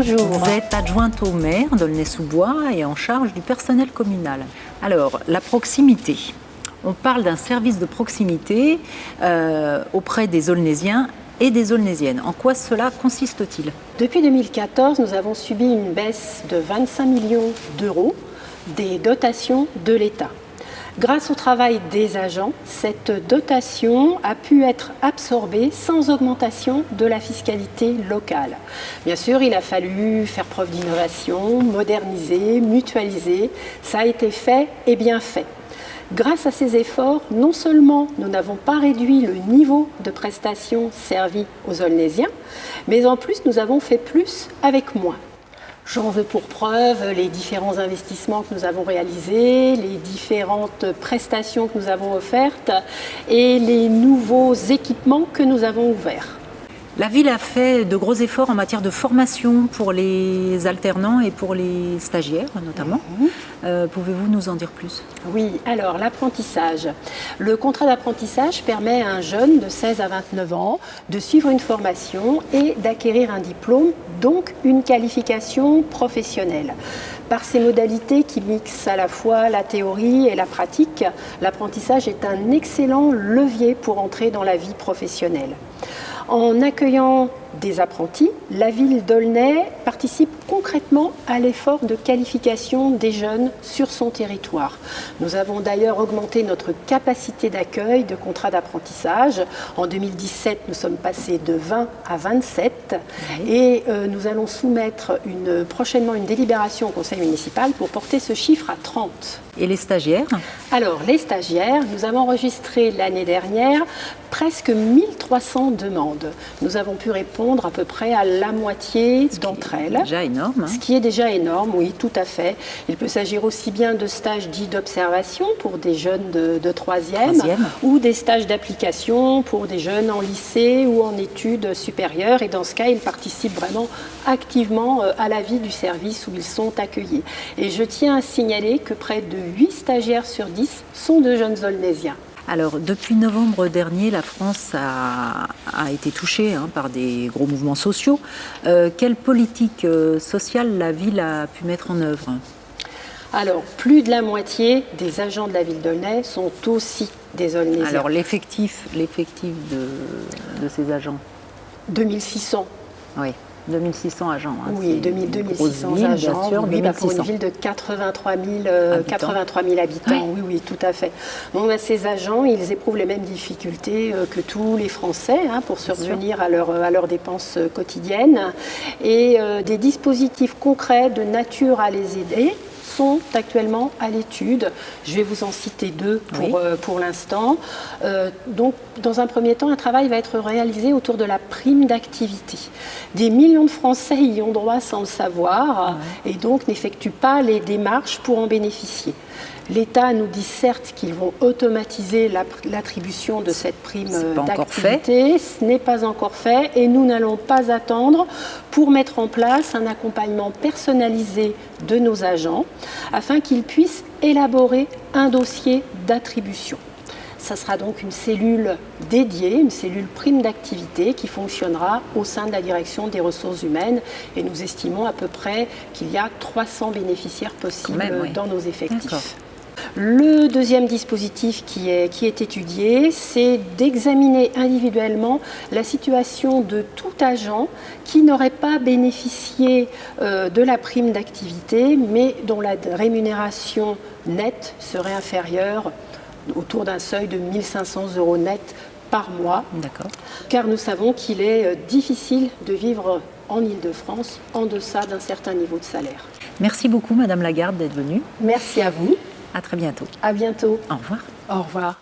Bonjour. Vous êtes adjointe au maire d'Aulnay-sous-Bois et en charge du personnel communal. Alors, la proximité. On parle d'un service de proximité auprès des Aulnaysiens et des Aulnaysiennes. En quoi cela consiste-t-il ? Depuis 2014, nous avons subi une baisse de 25 millions d'euros des dotations de l'État. Grâce au travail des agents, cette dotation a pu être absorbée sans augmentation de la fiscalité locale. Bien sûr, il a fallu faire preuve d'innovation, moderniser, mutualiser. Ça a été fait et bien fait. Grâce à ces efforts, non seulement nous n'avons pas réduit le niveau de prestations servies aux Aulnaysiens, mais en plus nous avons fait plus avec moins. J'en veux pour preuve les différents investissements que nous avons réalisés, les différentes prestations que nous avons offertes et les nouveaux équipements que nous avons ouverts. La ville a fait de gros efforts en matière de formation pour les alternants et pour les stagiaires notamment. Pouvez-vous nous en dire plus ? Oui, alors l'apprentissage. Le contrat d'apprentissage permet à un jeune de 16 à 29 ans de suivre une formation et d'acquérir un diplôme, donc une qualification professionnelle. Par ces modalités qui mixent à la fois la théorie et la pratique, l'apprentissage est un excellent levier pour entrer dans la vie professionnelle. En accueillant des apprentis, la ville d'Aulnay participe concrètement à l'effort de qualification des jeunes sur son territoire. Nous avons d'ailleurs augmenté notre capacité d'accueil de contrats d'apprentissage. En 2017, nous sommes passés de 20 à 27 et nous allons soumettre prochainement une délibération au conseil municipal pour porter ce chiffre à 30. Et les stagiaires ? Alors, les stagiaires, nous avons enregistré l'année dernière presque 1300 demandes. Nous avons pu répondre à peu près à la moitié d'entre elles. Déjà énorme. Ce qui est déjà énorme, oui, tout à fait. Il peut s'agir aussi bien de stages dits d'observation pour des jeunes de troisième ou des stages d'application pour des jeunes en lycée ou en études supérieures. Et dans ce cas, ils participent vraiment activement à la vie du service où ils sont accueillis. Et je tiens à signaler que près de 8 stagiaires sur 10 sont de jeunes Aulnaysiens. Alors, depuis novembre dernier, la France a été touchée par des gros mouvements sociaux. Quelle politique sociale la ville a pu mettre en œuvre ? Alors, plus de la moitié des agents de la ville d'Aulnay sont aussi des Aulnaysiens. Alors, l'effectif de ces agents ? 2600. Oui. 2600 agents. Oui, 2600 ville, agents. Bien sûr, oui, pour une ville de 83 000 habitants. Oui, tout à fait. Donc, ces agents, ils éprouvent les mêmes difficultés que tous les Français pour subvenir à leurs dépenses quotidiennes. Et des dispositifs concrets de nature à les aider sont actuellement à l'étude. Je vais vous en citer deux pour l'instant. Donc, dans un premier temps, un travail va être réalisé autour de la prime d'activité. Des millions de Français y ont droit sans le savoir et donc n'effectuent pas les démarches pour en bénéficier. L'État nous dit certes qu'ils vont automatiser l'attribution de cette prime d'activité. Ce n'est pas encore fait et nous n'allons pas attendre pour mettre en place un accompagnement personnalisé de nos agents afin qu'ils puissent élaborer un dossier d'attribution. Ça sera donc une cellule dédiée, une cellule prime d'activité qui fonctionnera au sein de la direction des ressources humaines et nous estimons à peu près qu'il y a 300 bénéficiaires possibles dans nos effectifs. Le deuxième dispositif qui est étudié, c'est d'examiner individuellement la situation de tout agent qui n'aurait pas bénéficié de la prime d'activité, mais dont la rémunération nette serait inférieure autour d'un seuil de 1 500 € net par mois. D'accord. Car nous savons qu'il est difficile de vivre en Île-de-France en deçà d'un certain niveau de salaire. Merci beaucoup, Madame Lagarde, d'être venue. Merci à vous. À très bientôt. À bientôt. Au revoir. Au revoir.